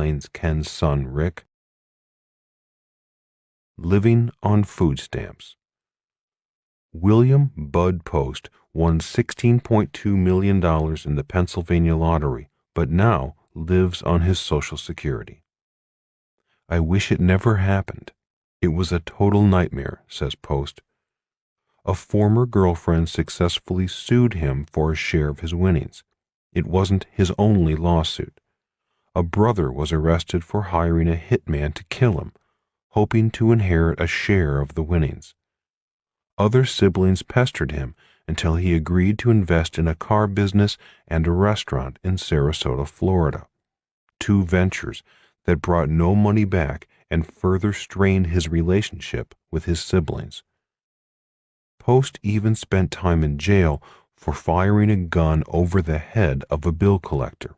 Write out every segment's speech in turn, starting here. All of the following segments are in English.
explains Ken's son Rick. Living on food stamps. William Bud Post won $16.2 million in the Pennsylvania lottery, but now lives on his Social Security. I wish it never happened. It was a total nightmare, says Post. A former girlfriend successfully sued him for a share of his winnings. It wasn't his only lawsuit. A brother was arrested for hiring a hitman to kill him, hoping to inherit a share of the winnings. Other siblings pestered him until he agreed to invest in a car business and a restaurant in Sarasota, Florida. Two ventures that brought no money back and further strained his relationship with his siblings. Post even spent time in jail for firing a gun over the head of a bill collector.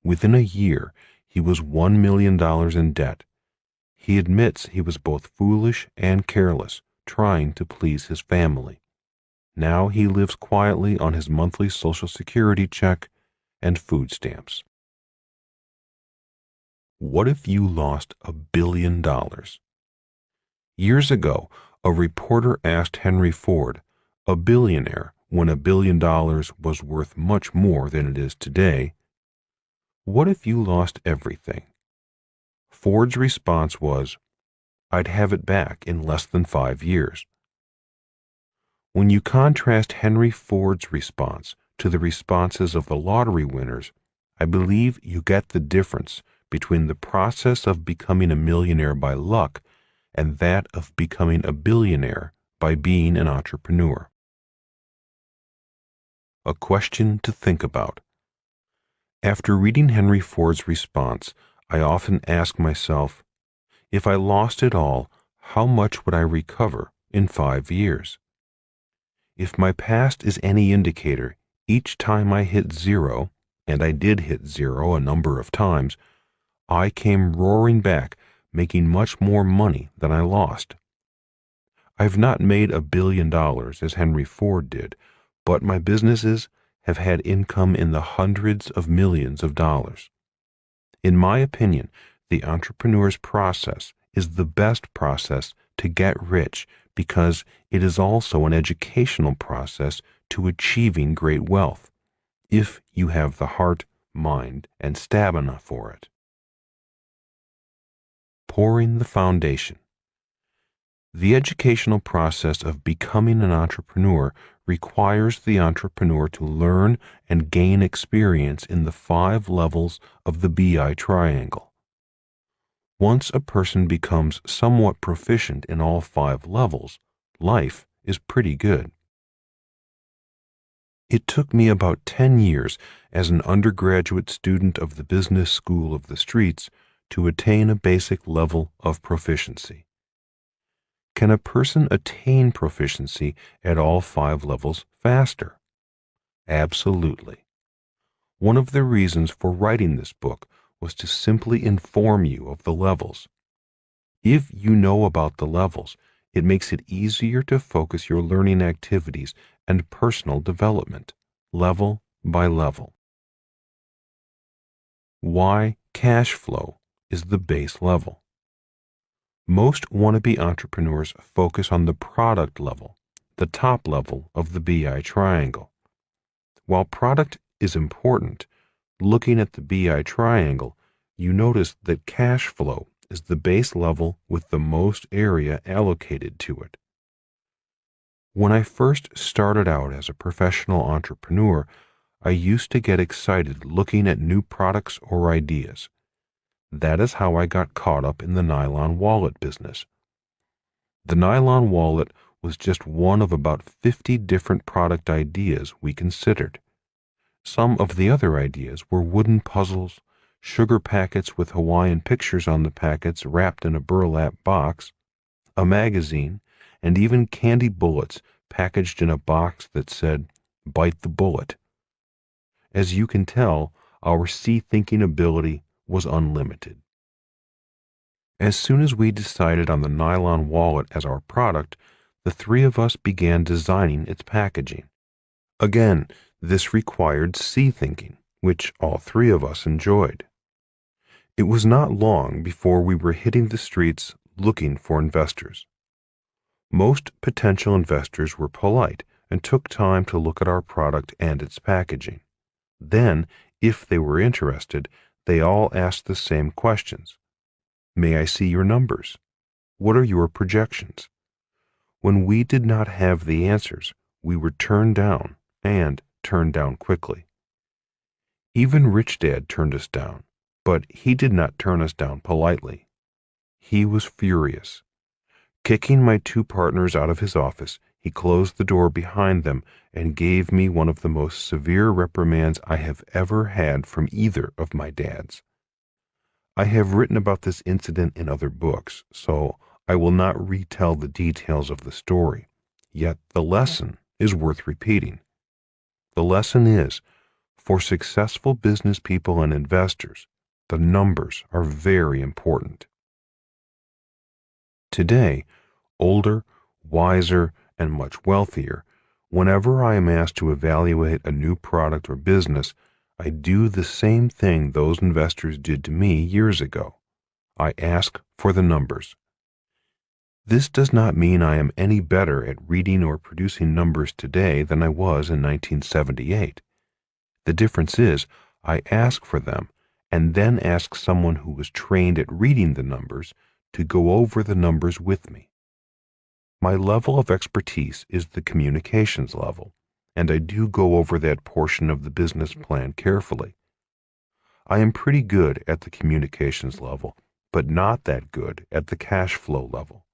Within a year, he was $1 million in debt. He admits he was both foolish and careless, trying to please his family. Now he lives quietly on his monthly Social Security check and food stamps. What if you lost $1 billion? Years ago, a reporter asked Henry Ford, a billionaire when $1 billion was worth much more than it is today, what if you lost everything? Ford's response was, I'd have it back in less than 5 years. When you contrast Henry Ford's response to the responses of the lottery winners, I believe you get the difference between the process of becoming a millionaire by luck and that of becoming a billionaire by being an entrepreneur. A question to think about. After reading Henry Ford's response, I often ask myself, if I lost it all, how much would I recover in 5 years? If my past is any indicator, each time I hit zero, and I did hit zero a number of times, I came roaring back, making much more money than I lost. I've not made $1 billion as Henry Ford did, but my businesses have had income in the hundreds of millions of dollars. In my opinion, the entrepreneur's process is the best process to get rich because it is also an educational process to achieving great wealth, if you have the heart, mind, and stamina for it. Pouring the foundation. The educational process of becoming an entrepreneur requires the entrepreneur to learn and gain experience in the 5 levels of the BI triangle. Once a person becomes somewhat proficient in all 5 levels, life is pretty good. It took me about 10 years as an undergraduate student of the business school of the streets to attain a basic level of proficiency. Can a person attain proficiency at all 5 levels faster? Absolutely. One of the reasons for writing this book was to simply inform you of the levels. If you know about the levels, it makes it easier to focus your learning activities and personal development, level by level. Why cash flow is the base level. Most wannabe entrepreneurs focus on the product level, the top level of the BI triangle. While product is important, looking at the BI triangle, you notice that cash flow is the base level with the most area allocated to it. When I first started out as a professional entrepreneur, I used to get excited looking at new products or ideas. That is how I got caught up in the nylon wallet business. The nylon wallet was just one of about 50 different product ideas we considered. Some of the other ideas were wooden puzzles, sugar packets with Hawaiian pictures on the packets wrapped in a burlap box, a magazine, and even candy bullets packaged in a box that said, "Bite the bullet." As you can tell, our thinking ability was unlimited. As soon as we decided on the nylon wallet as our product, the 3 of us began designing its packaging. Again, this required thinking, which all 3 of us enjoyed. It was not long before we were hitting the streets looking for investors. Most potential investors were polite and took time to look at our product and its packaging. Then, if they were interested, they all asked the same questions. May I see your numbers? What are your projections? When we did not have the answers, we were turned down, and turned down quickly. Even Rich Dad turned us down, but he did not turn us down politely. He was furious. Kicking my two partners out of his office, he closed the door behind them and gave me one of the most severe reprimands I have ever had from either of my dads. I have written about this incident in other books, so I will not retell the details of the story, yet the lesson is worth repeating. The lesson is, for successful business people and investors, the numbers are very important. Today, older, wiser, and much wealthier, whenever I am asked to evaluate a new product or business, I do the same thing those investors did to me years ago. I ask for the numbers. This does not mean I am any better at reading or producing numbers today than I was in 1978. The difference is, I ask for them and then ask someone who was trained at reading the numbers to go over the numbers with me. My level of expertise is the communications level, and I do go over that portion of the business plan carefully. I am pretty good at the communications level, but not that good at the cash flow level.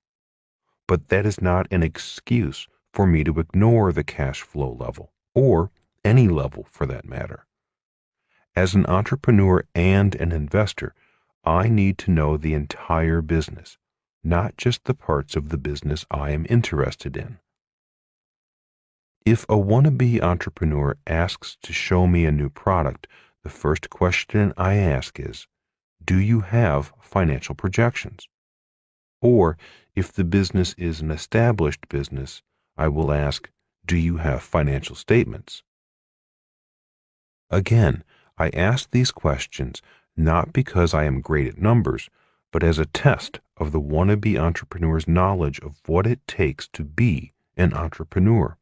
But that is not an excuse for me to ignore the cash flow level, or any level for that matter. As an entrepreneur and an investor, I need to know the entire business, not just the parts of the business I am interested in. If a wannabe entrepreneur asks to show me a new product, the first question I ask is, do you have financial projections? Or, if the business is an established business, I will ask, do you have financial statements? Again, I ask these questions not because I am great at numbers, but as a test of the wannabe entrepreneur's knowledge of what it takes to be an entrepreneur.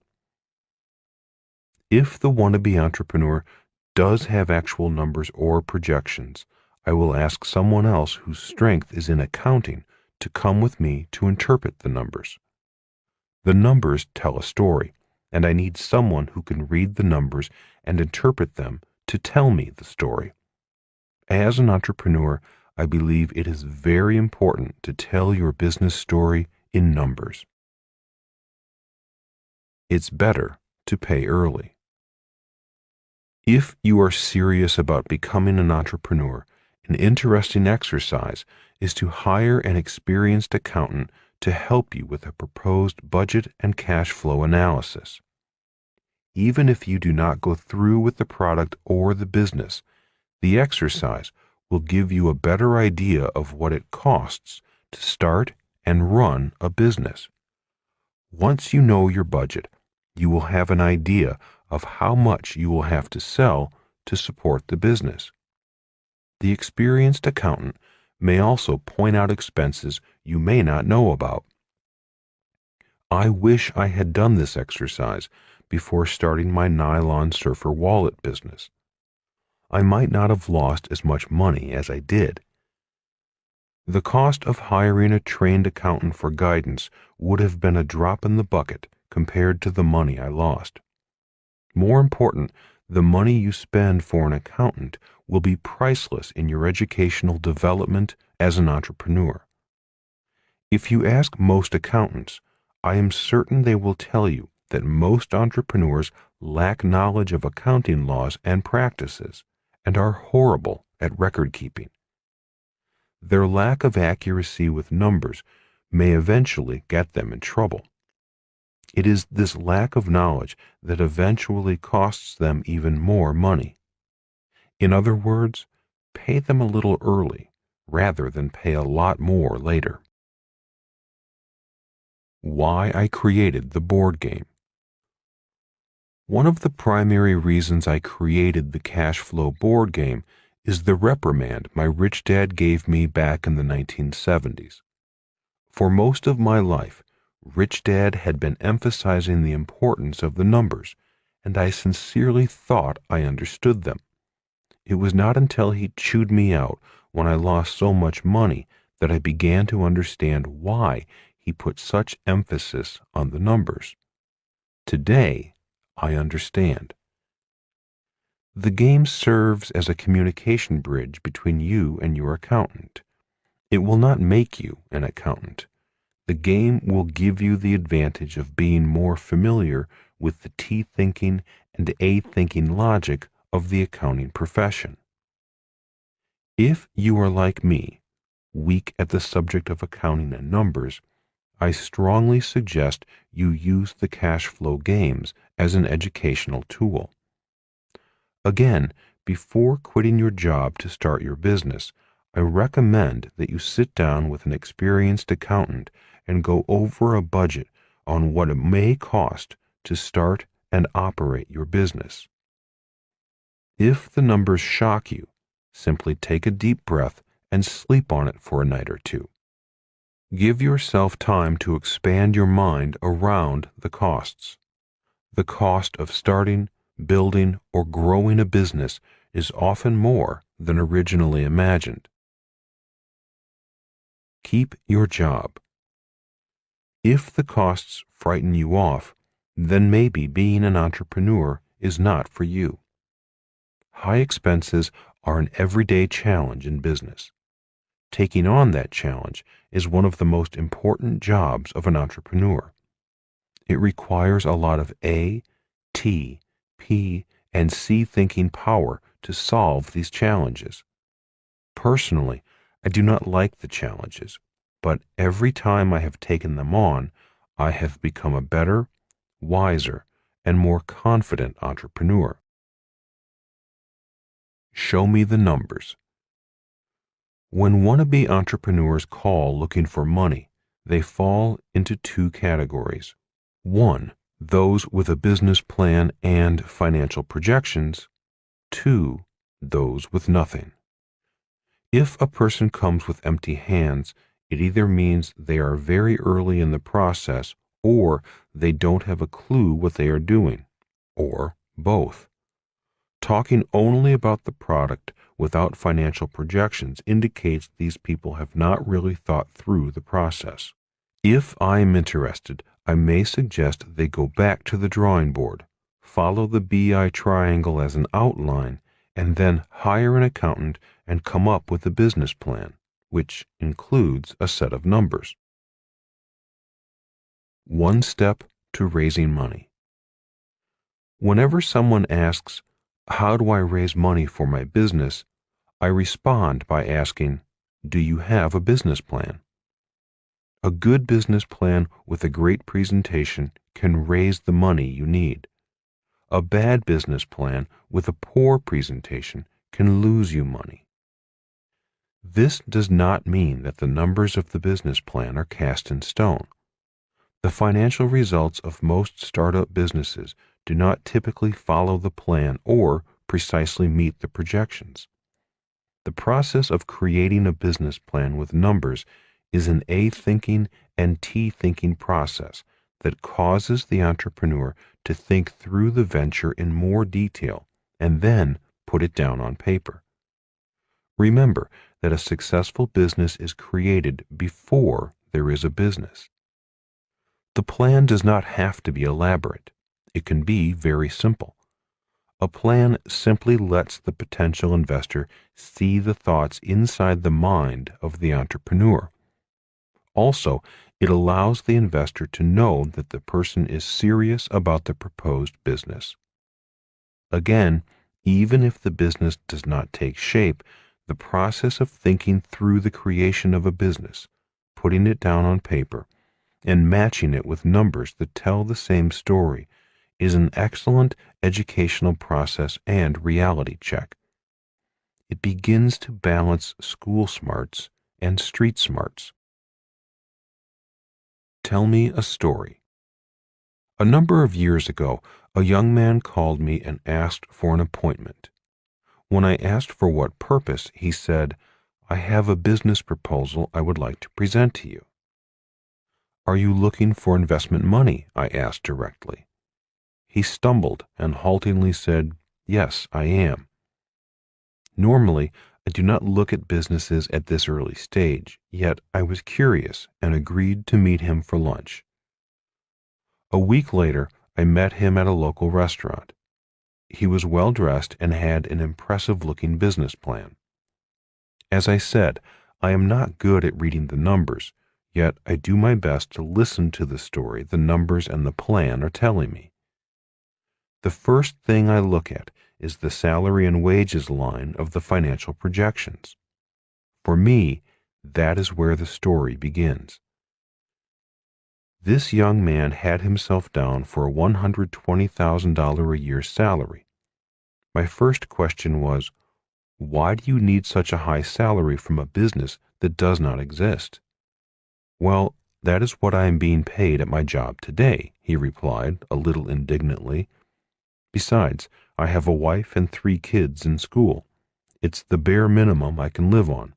If the wannabe entrepreneur does have actual numbers or projections, I will ask someone else whose strength is in accounting to come with me to interpret the numbers. The numbers tell a story, and I need someone who can read the numbers and interpret them to tell me the story. As an entrepreneur, I believe it is very important to tell your business story in numbers. It's better to pay early. If you are serious about becoming an entrepreneur, an interesting exercise is to hire an experienced accountant to help you with a proposed budget and cash flow analysis. Even if you do not go through with the product or the business, the exercise will give you a better idea of what it costs to start and run a business. Once you know your budget, you will have an idea of how much you will have to sell to support the business. The experienced accountant may also point out expenses you may not know about. I wish I had done this exercise before starting my nylon surfer wallet business. I might not have lost as much money as I did. The cost of hiring a trained accountant for guidance would have been a drop in the bucket compared to the money I lost. More important, the money you spend for an accountant will be priceless in your educational development as an entrepreneur. If you ask most accountants, I am certain they will tell you that most entrepreneurs lack knowledge of accounting laws and practices and are horrible at record keeping. Their lack of accuracy with numbers may eventually get them in trouble. It is this lack of knowledge that eventually costs them even more money. In other words, pay them a little early rather than pay a lot more later. Why I created the board game. One of the primary reasons I created the cash flow board game is the reprimand my rich dad gave me back in the 1970s. For most of my life, Rich Dad had been emphasizing the importance of the numbers, and I sincerely thought I understood them. It was not until he chewed me out when I lost so much money that I began to understand why he put such emphasis on the numbers. Today, I understand. The game serves as a communication bridge between you and your accountant. It will not make you an accountant. The game will give you the advantage of being more familiar with the T thinking and A thinking logic of the accounting profession. If you are like me, weak at the subject of accounting and numbers, I strongly suggest you use the cash flow games as an educational tool. Again, before quitting your job to start your business, I recommend that you sit down with an experienced accountant and go over a budget on what it may cost to start and operate your business. If the numbers shock you, simply take a deep breath and sleep on it for a night or two. Give yourself time to expand your mind around the costs. The cost of starting, building, or growing a business is often more than originally imagined. Keep your job. If the costs frighten you off, then maybe being an entrepreneur is not for you. High expenses are an everyday challenge in business. Taking on that challenge is one of the most important jobs of an entrepreneur. It requires a lot of A, T, P, and C thinking power to solve these challenges. Personally, I do not like the challenges, but every time I have taken them on, I have become a better, wiser, and more confident entrepreneur. Show me the numbers. When wannabe entrepreneurs call looking for money, they fall into two categories. One, those with a business plan and financial projections. Two, those with nothing. If a person comes with empty hands, it either means they are very early in the process or they don't have a clue what they are doing, or both. Talking only about the product without financial projections indicates these people have not really thought through the process. If I am interested, I may suggest they go back to the drawing board, follow the BI triangle as an outline, and then hire an accountant and come up with a business plan, which includes a set of numbers. One step to raising money. Whenever someone asks, "How do I raise money for my business?" I respond by asking, "Do you have a business plan?" A good business plan with a great presentation can raise the money you need. A bad business plan with a poor presentation can lose you money. This does not mean that the numbers of the business plan are cast in stone. The financial results of most startup businesses do not typically follow the plan or precisely meet the projections. The process of creating a business plan with numbers is an A thinking and T thinking process that causes the entrepreneur to think through the venture in more detail and then put it down on paper. Remember that a successful business is created before there is a business. The plan does not have to be elaborate. It can be very simple. A plan simply lets the potential investor see the thoughts inside the mind of the entrepreneur. Also, it allows the investor to know that the person is serious about the proposed business. Again, even if the business does not take shape, the process of thinking through the creation of a business, putting it down on paper, and matching it with numbers that tell the same story is an excellent educational process and reality check. It begins to balance school smarts and street smarts. Tell me a story. A number of years ago, a young man called me and asked for an appointment. When I asked for what purpose, he said, "I have a business proposal I would like to present to you." "Are you looking for investment money?" I asked directly. He stumbled and haltingly said, "Yes, I am." Normally, I do not look at businesses at this early stage, yet I was curious and agreed to meet him for lunch. A week later, I met him at a local restaurant. He was well dressed and had an impressive looking business plan. As I said, I am not good at reading the numbers, yet I do my best to listen to the story the numbers and the plan are telling me. The first thing I look at is the salary and wages line of the financial projections. For me, that is where the story begins. This young man had himself down for a $120,000 a year salary. My first question was, why do you need such a high salary from a business that does not exist? "Well, that is what I am being paid at my job today," he replied, a little indignantly. "Besides, I have a wife and 3 kids in school. It's the bare minimum I can live on."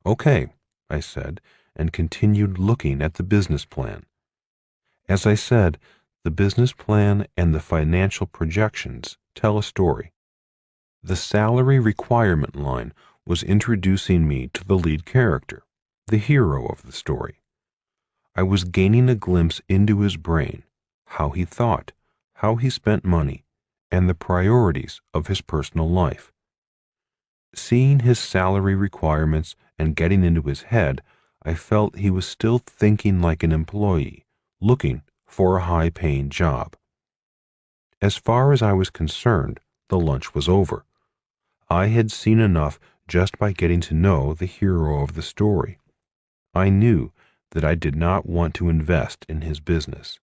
"Okay," I said, and continued looking at the business plan. As I said, the business plan and the financial projections tell a story. The salary requirement line was introducing me to the lead character, the hero of the story. I was gaining a glimpse into his brain, how he thought, how he spent money, and the priorities of his personal life. Seeing his salary requirements and getting into his head, I felt he was still thinking like an employee, looking for a high-paying job. As far as I was concerned, the lunch was over. I had seen enough just by getting to know the hero of the story. I knew that I did not want to invest in his business.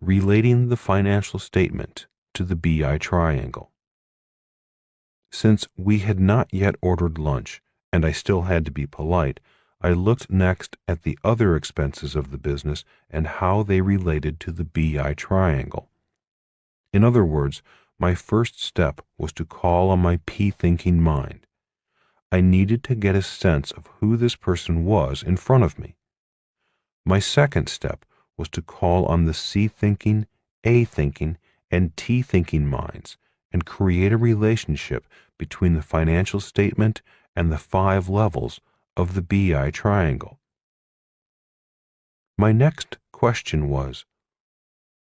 Relating the financial statement to the BI triangle. Since we had not yet ordered lunch, and I still had to be polite, I looked next at the other expenses of the business and how they related to the BI triangle. In other words, my first step was to call on my P-thinking mind. I needed to get a sense of who this person was in front of me. My second step was to call on the C-thinking, A-thinking, and T-thinking minds and create a relationship between the financial statement and the 5 levels of the BI triangle. My next question was,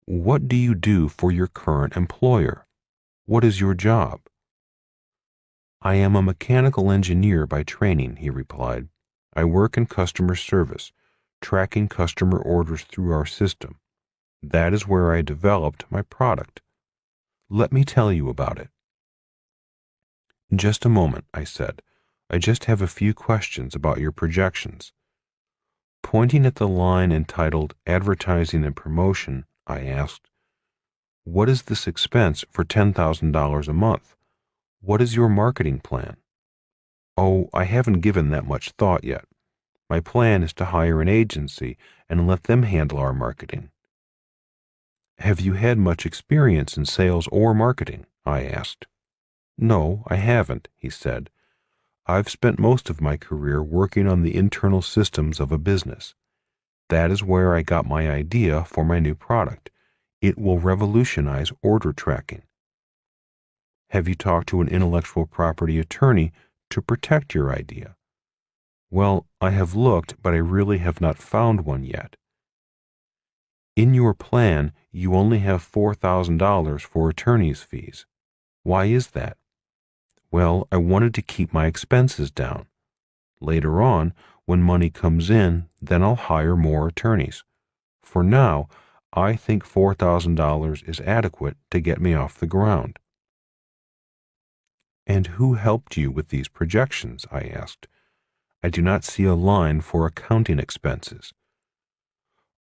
what do you do for your current employer? What is your job? "I am a mechanical engineer by training," he replied. "I work in customer service, tracking customer orders through our system. That is where I developed my product. Let me tell you about it." "Just a moment," I said. "I just have a few questions about your projections." Pointing at the line entitled Advertising and Promotion, I asked, "What is this expense for $10,000 a month? What is your marketing plan?" "Oh, I haven't given that much thought yet. My plan is to hire an agency and let them handle our marketing." "Have you had much experience in sales or marketing?" I asked. "No, I haven't," he said. "I've spent most of my career working on the internal systems of a business. That is where I got my idea for my new product. It will revolutionize order tracking." "Have you talked to an intellectual property attorney to protect your idea?" "Well, I have looked, but I really have not found one yet." "In your plan, you only have $4,000 for attorney's fees. Why is that?" "Well, I wanted to keep my expenses down. Later on, when money comes in, then I'll hire more attorneys. For now, I think $4,000 is adequate to get me off the ground." "And who helped you with these projections?" I asked. "I do not see a line for accounting expenses."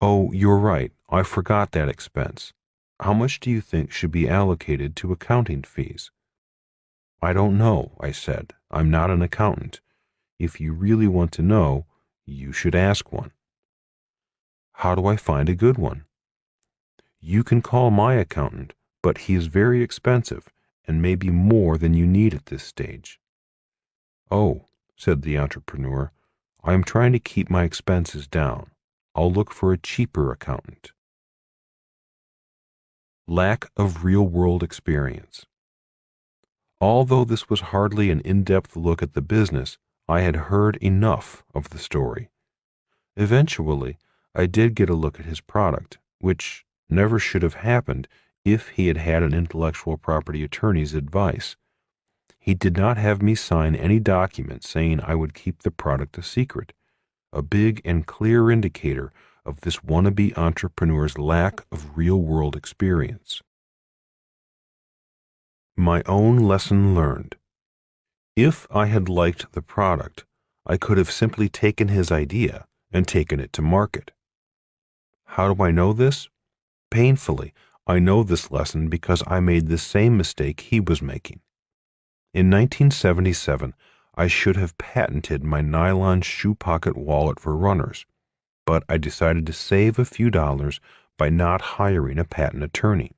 "Oh, you're right. I forgot that expense. How much do you think should be allocated to accounting fees?" "I don't know," I said. "I'm not an accountant. If you really want to know, you should ask one." "How do I find a good one?" "You can call my accountant, but he is very expensive and may be more than you need at this stage." "Oh," said the entrepreneur, "I am trying to keep my expenses down. I'll look for a cheaper accountant." Lack of real-world experience. Although this was hardly an in-depth look at the business, I had heard enough of the story. Eventually, I did get a look at his product, which never should have happened if he had had an intellectual property attorney's advice. He did not have me sign any document saying I would keep the product a secret, a big and clear indicator of this wannabe entrepreneur's lack of real-world experience. My own lesson learned. If I had liked the product, I could have simply taken his idea and taken it to market. How do I know this? Painfully, I know this lesson because I made the same mistake he was making. In 1977, I should have patented my nylon shoe pocket wallet for runners, but I decided to save a few dollars by not hiring a patent attorney.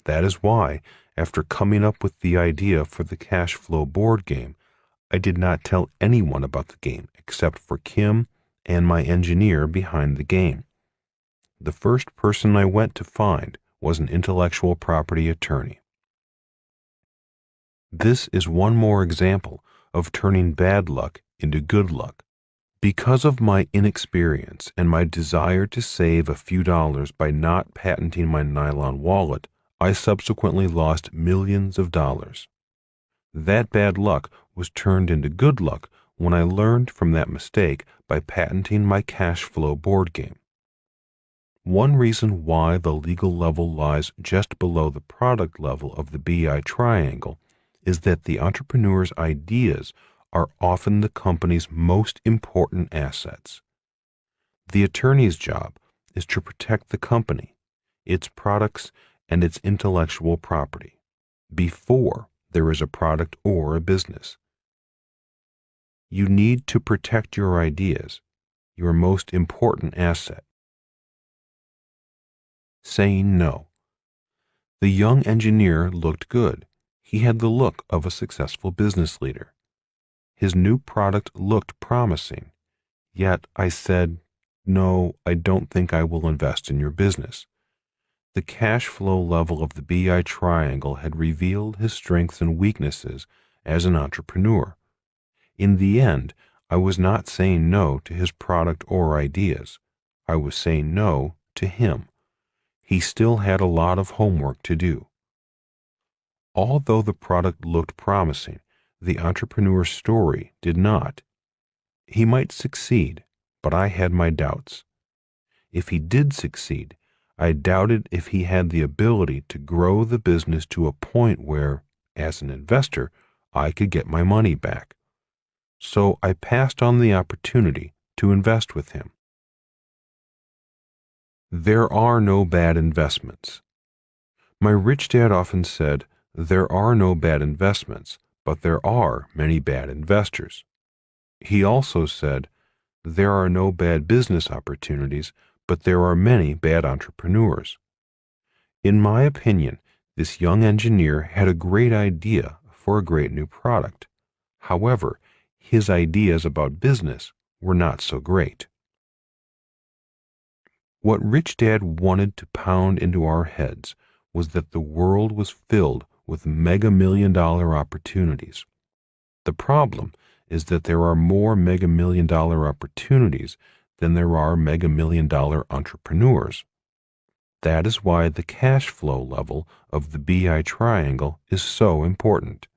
That is why, after coming up with the idea for the cash flow board game, I did not tell anyone about the game except for Kim and my engineer behind the game. The first person I went to find was an intellectual property attorney. This is one more example of turning bad luck into good luck. Because of my inexperience and my desire to save a few dollars by not patenting my nylon wallet, I subsequently lost millions of dollars. That bad luck was turned into good luck when I learned from that mistake by patenting my cash flow board game. One reason why the legal level lies just below the product level of the BI triangle is that the entrepreneur's ideas are often the company's most important assets. The attorney's job is to protect the company, its products, and its intellectual property before there is a product or a business. You need to protect your ideas, your most important asset. Saying no. The young engineer looked good. He had the look of a successful business leader. His new product looked promising. Yet I said, "No, I don't think I will invest in your business." The cash flow level of the BI triangle had revealed his strengths and weaknesses as an entrepreneur. In the end, I was not saying no to his product or ideas. I was saying no to him. He still had a lot of homework to do. Although the product looked promising, the entrepreneur's story did not. He might succeed, but I had my doubts. If he did succeed, I doubted if he had the ability to grow the business to a point where, as an investor, I could get my money back. So I passed on the opportunity to invest with him. There are no bad investments. My rich dad often said, "There are no bad investments, but there are many bad investors." He also said, "There are no bad business opportunities, but there are many bad entrepreneurs." In my opinion, this young engineer had a great idea for a great new product. However, his ideas about business were not so great. What Rich Dad wanted to pound into our heads was that the world was filled with mega-million-dollar opportunities. The problem is that there are more mega-million-dollar opportunities than there are mega-million-dollar entrepreneurs. That is why the cash flow level of the BI triangle is so important.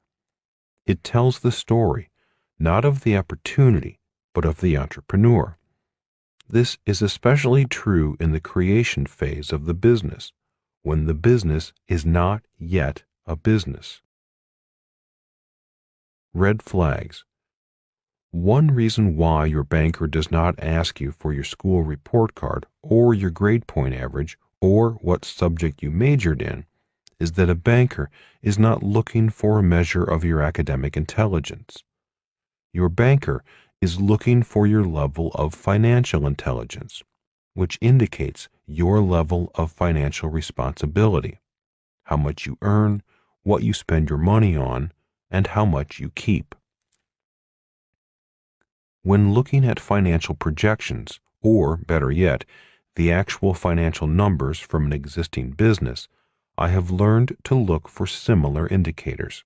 It tells the story, not of the opportunity, but of the entrepreneur. This is especially true in the creation phase of the business, when the business is not yet a business. Red flags. One reason why your banker does not ask you for your school report card or your grade point average or what subject you majored in is that a banker is not looking for a measure of your academic intelligence. Your banker is looking for your level of financial intelligence, which indicates your level of financial responsibility. how much you earn, what you spend your money on, and how much you keep. When looking at financial projections, or better yet, the actual financial numbers from an existing business, I have learned to look for similar indicators.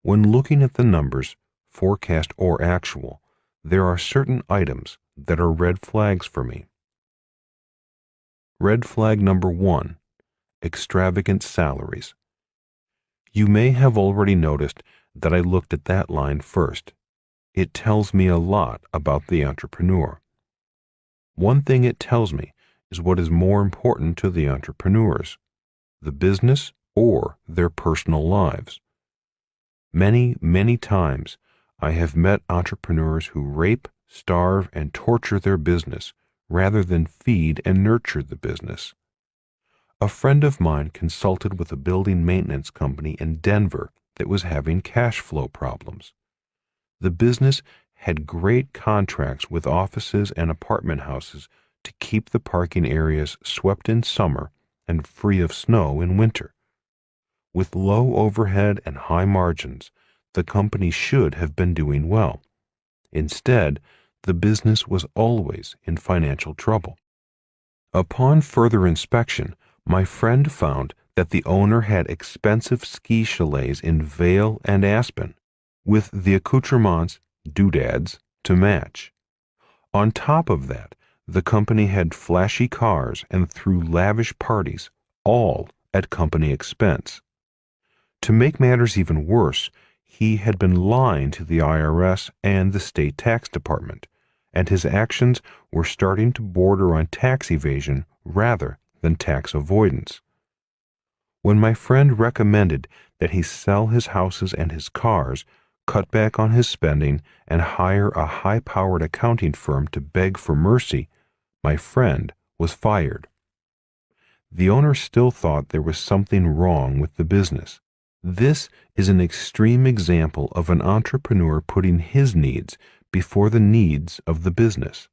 When looking at the numbers, forecast or actual, there are certain items that are red flags for me. Red flag number 1, extravagant salaries. You may have already noticed that I looked at that line first. It tells me a lot about the entrepreneur. One thing it tells me is what is more important to the entrepreneurs, the business or their personal lives. Many, many times I have met entrepreneurs who rape, starve, and torture their business rather than feed and nurture the business. A friend of mine consulted with a building maintenance company in Denver that was having cash flow problems. The business had great contracts with offices and apartment houses to keep the parking areas swept in summer and free of snow in winter. With low overhead and high margins, the company should have been doing well. Instead, the business was always in financial trouble. Upon further inspection, my friend found that the owner had expensive ski chalets in Vail and Aspen, with the accoutrements, doodads, to match. On top of that, the company had flashy cars and threw lavish parties, all at company expense. To make matters even worse, he had been lying to the IRS and the state tax department, and his actions were starting to border on tax evasion rather than tax avoidance. When my friend recommended that he sell his houses and his cars, cut back on his spending, and hire a high-powered accounting firm to beg for mercy, my friend was fired. The owner still thought there was something wrong with the business. This is an extreme example of an entrepreneur putting his needs before the needs of the business.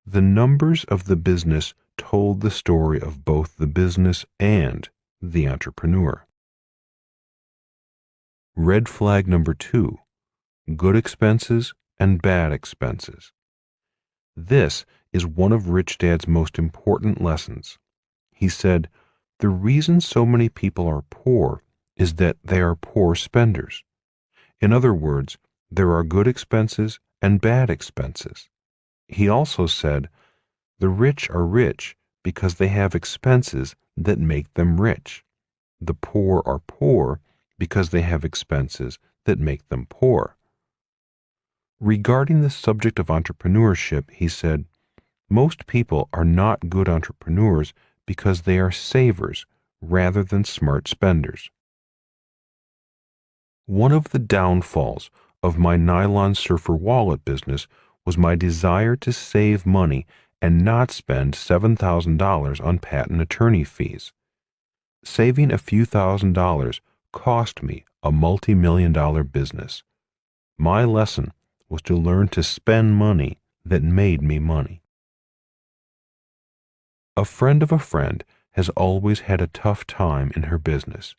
The numbers of the business told the story of both the business and the entrepreneur. Red flag number 2, good expenses and bad expenses. This is one of Rich Dad's most important lessons. He said, "The reason so many people are poor is that they are poor spenders." In other words, there are good expenses and bad expenses. He also said, "The rich are rich because they have expenses that make them rich. The poor are poor because they have expenses that make them poor." Regarding the subject of entrepreneurship, he said, "Most people are not good entrepreneurs because they are savers rather than smart spenders." One of the downfalls of my nylon surfer wallet business was my desire to save money and not spend $7,000 on patent attorney fees. Saving a few $1,000s cost me a multi-million-dollar business. My lesson was to learn to spend money that made me money. A friend of a friend has always had a tough time in her business.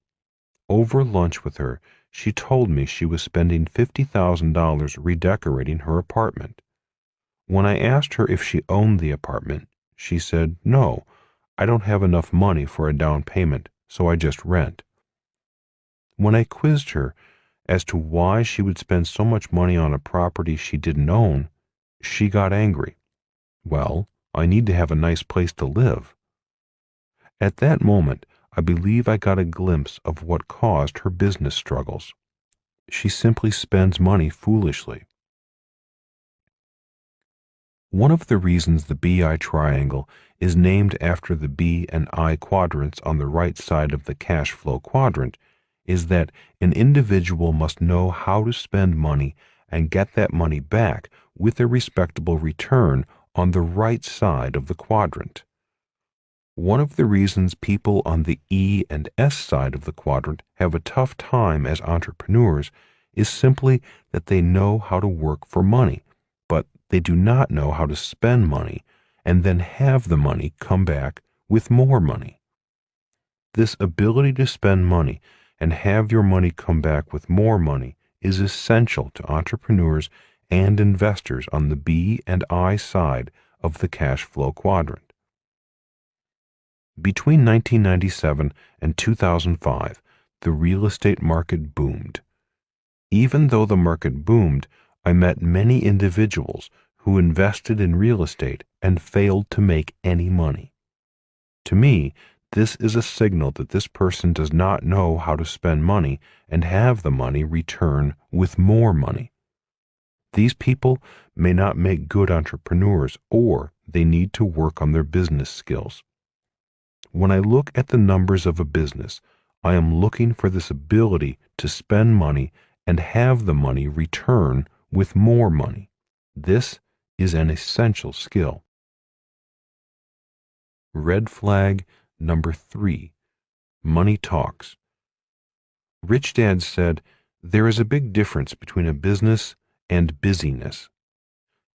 Over lunch with her, she told me she was spending $50,000 redecorating her apartment. When I asked her if she owned the apartment, she said, "No, I don't have enough money for a down payment, so I just rent." When I quizzed her as to why she would spend so much money on a property she didn't own, she got angry. "Well, I need to have a nice place to live." At that moment, I believe I got a glimpse of what caused her business struggles. She simply spends money foolishly. One of the reasons the BI triangle is named after the B and I quadrants on the right side of the cash flow quadrant is that an individual must know how to spend money and get that money back with a respectable return on the right side of the quadrant. One of the reasons people on the E and S side of the quadrant have a tough time as entrepreneurs is simply that they know how to work for money, but they do not know how to spend money and then have the money come back with more money. This ability to spend money and have your money come back with more money is essential to entrepreneurs and investors on the B and I side of the cash flow quadrant. Between 1997 and 2005, the real estate market boomed. Even though the market boomed, I met many individuals who invested in real estate and failed to make any money. To me, this is a signal that this person does not know how to spend money and have the money return with more money. These people may not make good entrepreneurs, or they need to work on their business skills. When I look at the numbers of a business, I am looking for this ability to spend money and have the money return with more money. This is an essential skill. Red flag number 3, money talks. Rich Dad said, "There is a big difference between a business and busyness."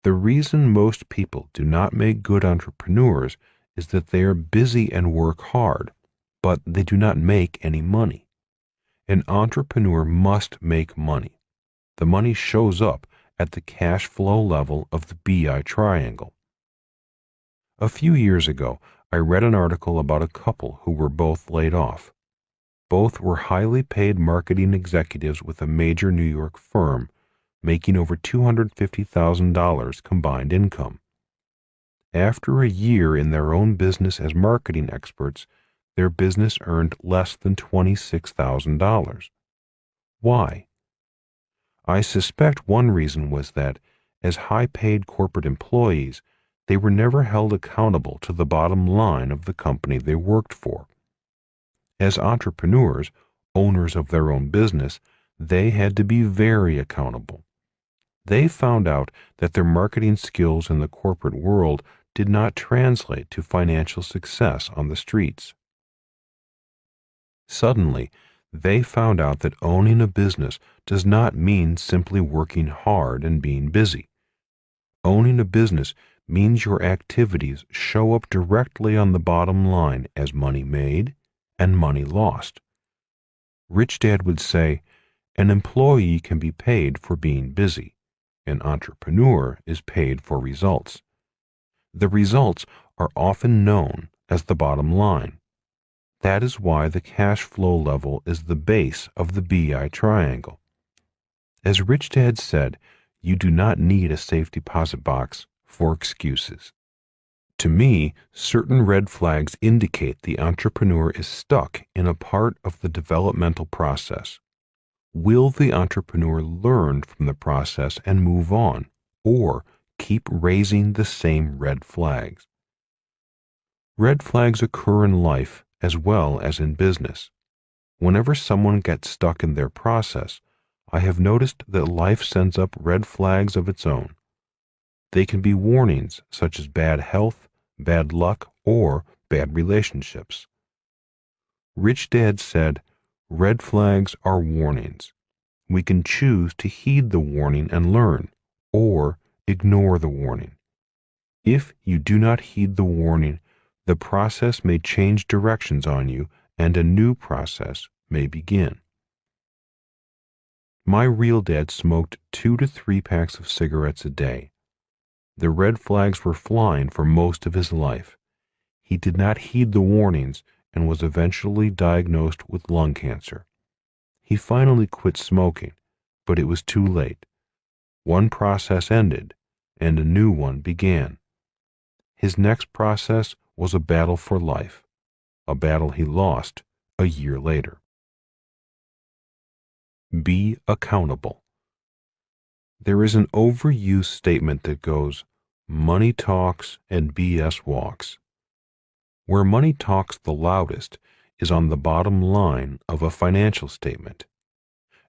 The reason most people do not make good entrepreneurs is that they are busy and work hard, but they do not make any money. An entrepreneur must make money. The money shows up at the cash flow level of the BI triangle. A few years ago, I read an article about a couple who were both laid off. Both were highly paid marketing executives with a major New York firm, making over $250,000 combined income. After a year in their own business as marketing experts, their business earned less than $26,000. Why? I suspect one reason was that, as high-paid corporate employees, they were never held accountable to the bottom line of the company they worked for. As entrepreneurs, owners of their own business, they had to be very accountable. They found out that their marketing skills in the corporate world did not translate to financial success on the streets. Suddenly, they found out that owning a business does not mean simply working hard and being busy. Owning a business means your activities show up directly on the bottom line as money made and money lost. Rich Dad would say, an employee can be paid for being busy. An entrepreneur is paid for results. The results are often known as the bottom line. That is why the cash flow level is the base of the BI triangle. As Rich Dad said, you do not need a safe deposit box for excuses. To me, certain red flags indicate the entrepreneur is stuck in a part of the developmental process. Will the entrepreneur learn from the process and move on, or keep raising the same red flags? Red flags occur in life as well as in business. Whenever someone gets stuck in their process, I have noticed that life sends up red flags of its own. They can be warnings such as bad health, bad luck, or bad relationships. Rich Dad said, red flags are warnings. We can choose to heed the warning and learn, or ignore the warning. If you do not heed the warning, the process may change directions on you and a new process may begin. My real dad smoked 2 to 3 packs of cigarettes a day. The red flags were flying for most of his life. He did not heed the warnings and was eventually diagnosed with lung cancer. He finally quit smoking, but it was too late. One process ended, and a new one began. His next process was a battle for life, a battle he lost a year later. Be accountable. There is an overused statement that goes, money talks and BS walks. Where money talks the loudest is on the bottom line of a financial statement.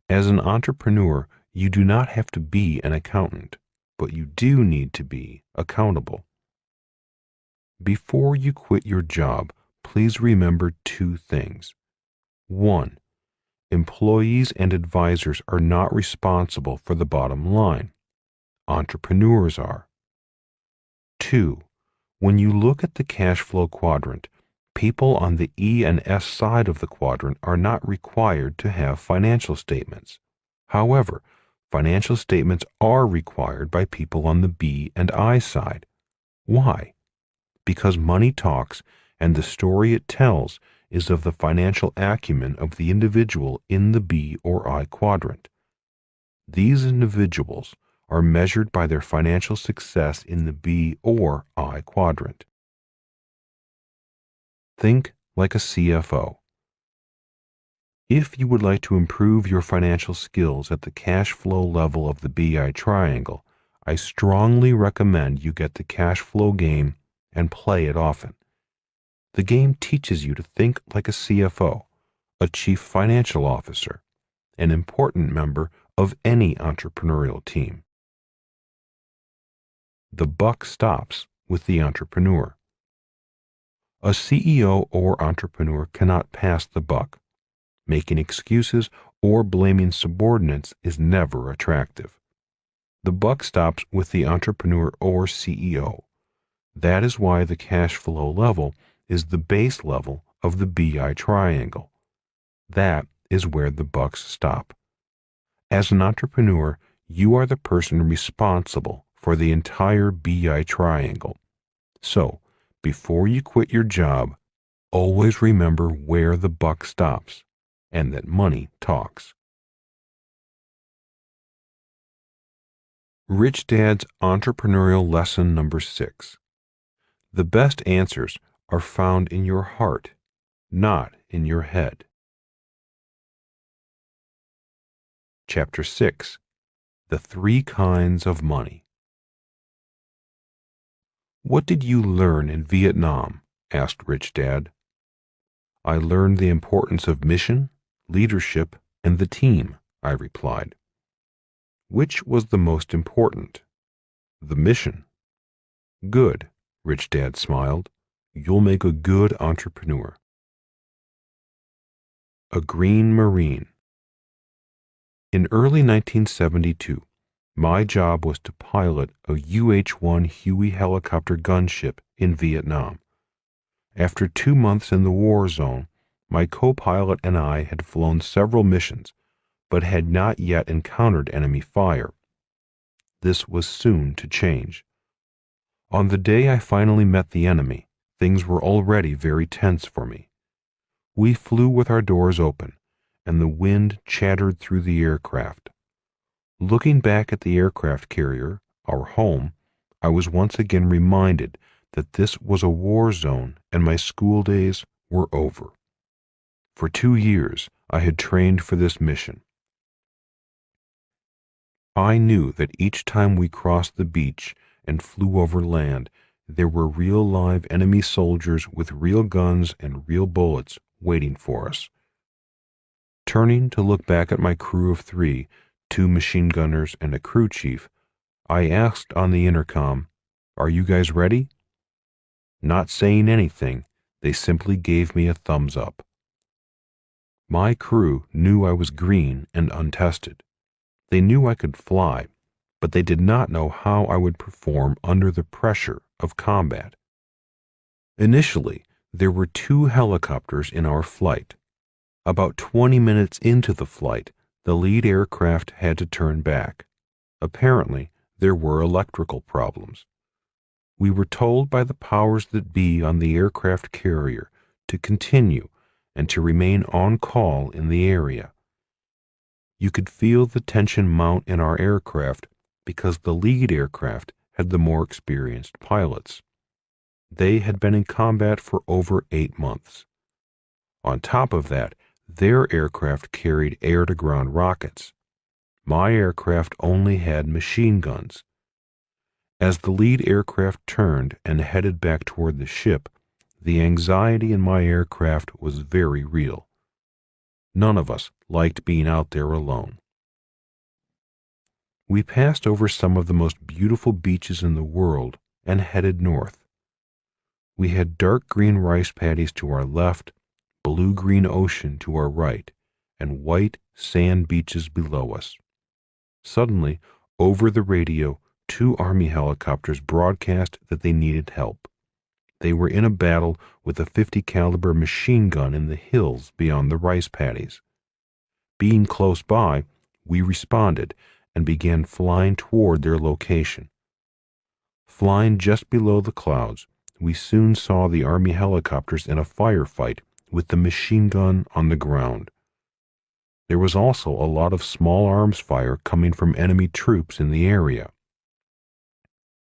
As an entrepreneur, you do not have to be an accountant, but you do need to be accountable. Before you quit your job, please remember 2 things. 1. Employees and advisors are not responsible for the bottom line. Entrepreneurs are. 2. When you look at the cash flow quadrant, People on the E and S side of the quadrant are not required to have financial statements. However, financial statements are required by people on the B and I side. Why? Because money talks, and the story it tells is of the financial acumen of the individual in the B or I quadrant. These individuals are measured by their financial success in the B or I quadrant. Think like a CFO. If you would like to improve your financial skills at the cash flow level of the BI triangle, I strongly recommend you get the cash flow game and play it often. The game teaches you to think like a CFO, a chief financial officer, an important member of any entrepreneurial team. The buck stops with the entrepreneur. A CEO or entrepreneur cannot pass the buck. Making excuses or blaming subordinates is never attractive. The buck stops with the entrepreneur or CEO. That is why the cash flow level is the base level of the BI triangle. That is where the bucks stop. As an entrepreneur, you are the person responsible for the entire BI triangle. So, before you quit your job, always remember where the buck stops and that money talks. Rich Dad's Entrepreneurial Lesson Number 6. The best answers are found in your heart, not in your head. Chapter 6. The 3 Kinds of Money. What did you learn in Vietnam? Asked Rich Dad. I learned the importance of mission, leadership, and the team, I replied. Which was the most important? The mission. Good, Rich Dad smiled. You'll make a good entrepreneur. A Green Marine. In early 1972, my job was to pilot a UH-1 Huey helicopter gunship in Vietnam. After 2 months in the war zone, my co-pilot and I had flown several missions, but had not yet encountered enemy fire. This was soon to change. On the day I finally met the enemy, things were already very tense for me. We flew with our doors open, and the wind chattered through the aircraft. Looking back at the aircraft carrier, our home, I was once again reminded that this was a war zone and my school days were over. For 2 years, I had trained for this mission. I knew that each time we crossed the beach and flew over land, there were real live enemy soldiers with real guns and real bullets waiting for us. Turning to look back at my crew of 3, 2 machine gunners and a crew chief, I asked on the intercom, "Are you guys ready?" Not saying anything, they simply gave me a thumbs up. My crew knew I was green and untested. They knew I could fly, but they did not know how I would perform under the pressure of combat. Initially, there were 2 helicopters in our flight. About 20 minutes into the flight, the lead aircraft had to turn back. Apparently, there were electrical problems. We were told by the powers that be on the aircraft carrier to continue and to remain on call in the area. You could feel the tension mount in our aircraft because the lead aircraft had the more experienced pilots. They had been in combat for over 8 months. On top of that, their aircraft carried air-to-ground rockets. My aircraft only had machine guns. As the lead aircraft turned and headed back toward the ship, the anxiety in my aircraft was very real. None of us liked being out there alone. We passed over some of the most beautiful beaches in the world and headed north. We had dark green rice paddies to our left, blue-green ocean to our right, and white sand beaches below us. Suddenly, over the radio, 2 Army helicopters broadcast that they needed help. They were in a battle with a 50 caliber machine gun in the hills beyond the rice paddies. Being close by, we responded and began flying toward their location. Flying just below the clouds, we soon saw the Army helicopters in a firefight with the machine gun on the ground. There was also a lot of small arms fire coming from enemy troops in the area.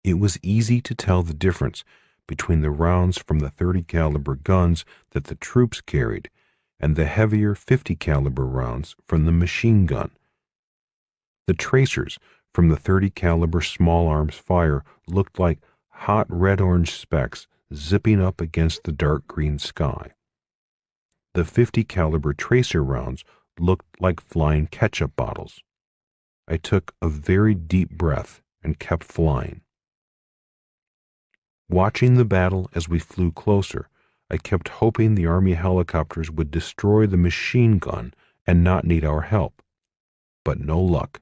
It was easy to tell the difference between the rounds from the 30 caliber guns that the troops carried and the heavier 50 caliber rounds from the machine gun. The tracers from the 30 caliber small arms fire looked like hot red-orange specks zipping up against the dark green sky. The 50 caliber tracer rounds looked like flying ketchup bottles. I took a very deep breath and kept flying. Watching the battle as we flew closer, I kept hoping the Army helicopters would destroy the machine gun and not need our help. But no luck.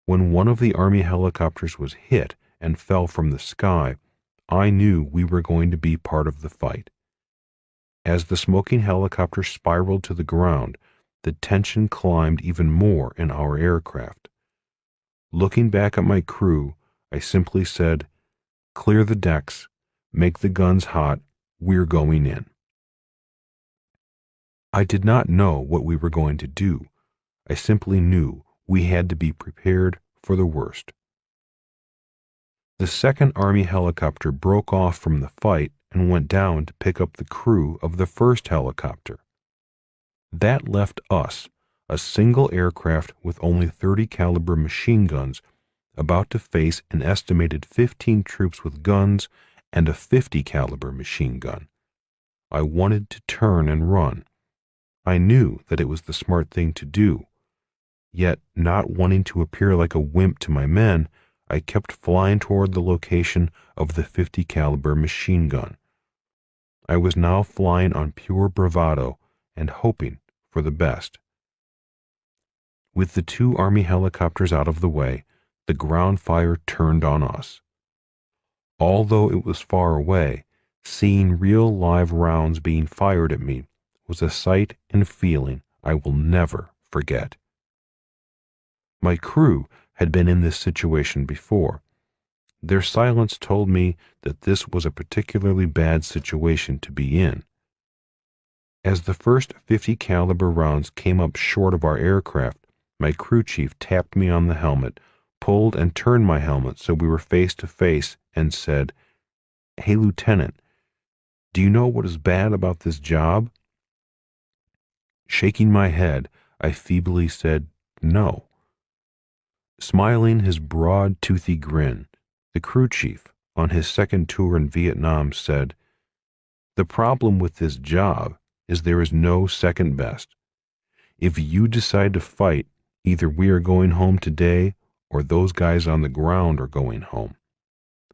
When one of the Army helicopters was hit and fell from the sky, I knew we were going to be part of the fight. As the smoking helicopter spiraled to the ground, the tension climbed even more in our aircraft. Looking back at my crew, I simply said, "Clear the decks, make the guns hot, we're going in." I did not know what we were going to do. I simply knew we had to be prepared for the worst. The second Army helicopter broke off from the fight and went down to pick up the crew of the first helicopter. That left us, a single aircraft with only 30 caliber machine guns, about to face an estimated 15 troops with guns and a 50 caliber machine gun. I wanted to turn and run. I knew that it was the smart thing to do. Yet, not wanting to appear like a wimp to my men, I kept flying toward the location of the 50 caliber machine gun. I was now flying on pure bravado and hoping for the best. With the two Army helicopters out of the way, the ground fire turned on us. Although it was far away, seeing real live rounds being fired at me was a sight and feeling I will never forget. My crew had been in this situation before. Their silence told me that this was a particularly bad situation to be in. As the first 50 caliber rounds came up short of our aircraft, my crew chief tapped me on the helmet, pulled and turned my helmet so we were face to face, and said, "Hey, Lieutenant, do you know what is bad about this job?" Shaking my head, I feebly said, "No." Smiling his broad, toothy grin, the crew chief, on his second tour in Vietnam, said, "The problem with this job is there is no second best. If you decide to fight, either we are going home today or those guys on the ground are going home.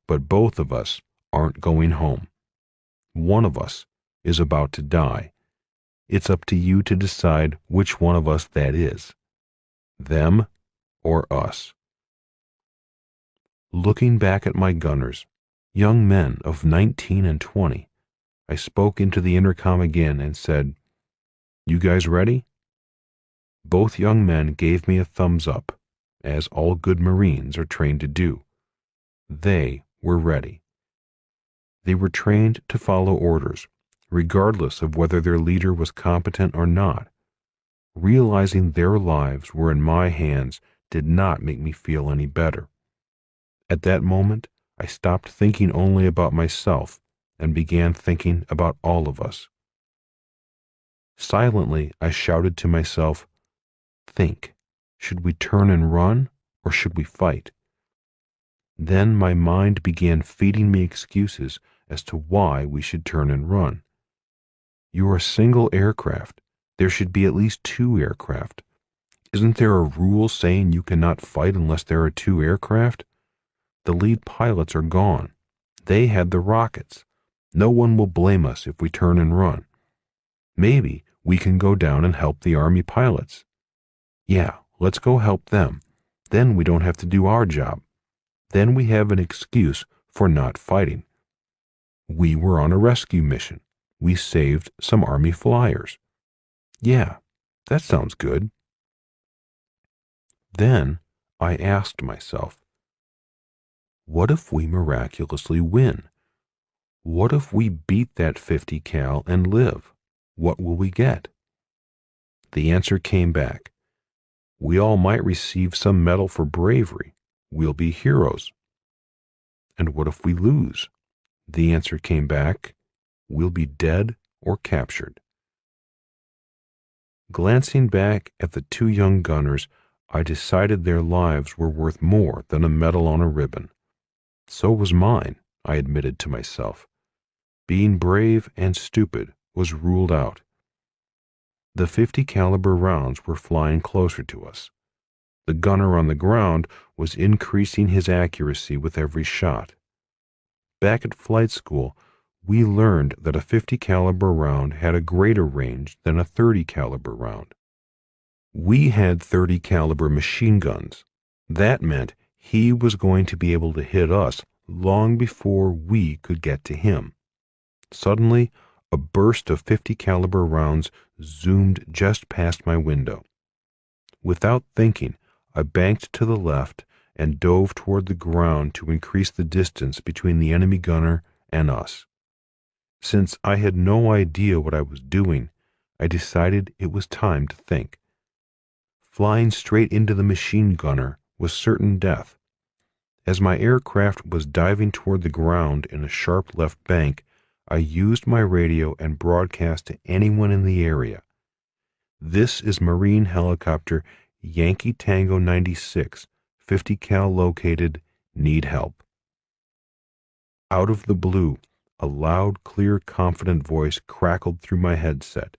But both of us aren't going home. One of us is about to die. It's up to you to decide which one of us that is. Them or us." Looking back at my gunners, young men of 19 and 20, I spoke into the intercom again and said, "You guys ready?" Both young men gave me a thumbs up, as all good Marines are trained to do. They were ready. They were trained to follow orders, regardless of whether their leader was competent or not. Realizing their lives were in my hands did not make me feel any better. At that moment, I stopped thinking only about myself and began thinking about all of us. Silently, I shouted to myself, "Think, should we turn and run, or should we fight?" Then my mind began feeding me excuses as to why we should turn and run. You're a single aircraft. There should be at least two aircraft. Isn't there a rule saying you cannot fight unless there are two aircraft? The lead pilots are gone. They had the rockets. No one will blame us if we turn and run. Maybe we can go down and help the Army pilots. Yeah, let's go help them. Then we don't have to do our job. Then we have an excuse for not fighting. We were on a rescue mission. We saved some Army flyers. Yeah, that sounds good. Then I asked myself, what if we miraculously win? What if we beat that 50 cal and live? What will we get? The answer came back. We all might receive some medal for bravery. We'll be heroes. And what if we lose? The answer came back. We'll be dead or captured. Glancing back at the two young gunners, I decided their lives were worth more than a medal on a ribbon. So was mine, I admitted to myself. Being brave and stupid was ruled out. The 50 caliber rounds were flying closer to us. The gunner on the ground was increasing his accuracy with every shot. Back at flight school, we learned that a 50 caliber round had a greater range than a 30 caliber round. We had 30 caliber machine guns. That meant he was going to be able to hit us long before we could get to him. Suddenly, a burst of 50 caliber rounds zoomed just past my window. Without thinking, I banked to the left and dove toward the ground to increase the distance between the enemy gunner and us. Since I had no idea what I was doing, I decided it was time to think. Flying straight into the machine gunner was certain death. As my aircraft was diving toward the ground in a sharp left bank, I used my radio and broadcast to anyone in the area. This is Marine helicopter Yankee Tango 96, 50 cal located, need help. Out of the blue, a loud, clear, confident voice crackled through my headset.